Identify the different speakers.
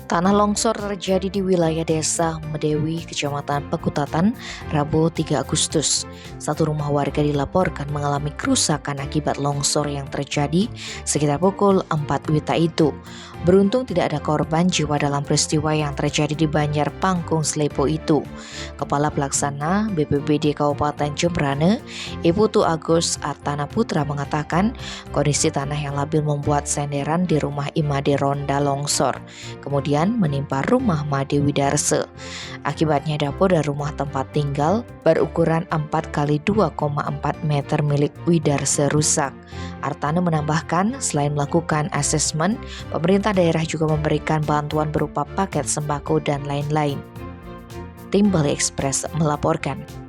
Speaker 1: Tanah longsor terjadi di wilayah desa Medewi, Kecamatan Pekutatan, Rabu 3 Agustus. Satu rumah warga dilaporkan mengalami kerusakan akibat longsor yang terjadi sekitar pukul 4 WITA itu. Beruntung tidak ada korban jiwa dalam peristiwa yang terjadi di Banjar Pangkung Slepo itu. Kepala Pelaksana BPBD Kabupaten Jembrane, Ibu Tu Agus Artana Putra mengatakan kondisi tanah yang labil membuat senderan di rumah Imade Ronda longsor. Kemudian menimpa rumah Made Widarse. Akibatnya dapur dan rumah tempat tinggal berukuran 4 x 2,4 meter milik Widarse rusak. Artana menambahkan, selain melakukan asesmen, pemerintah daerah juga memberikan bantuan berupa paket sembako dan lain-lain. Tim Bali Express melaporkan.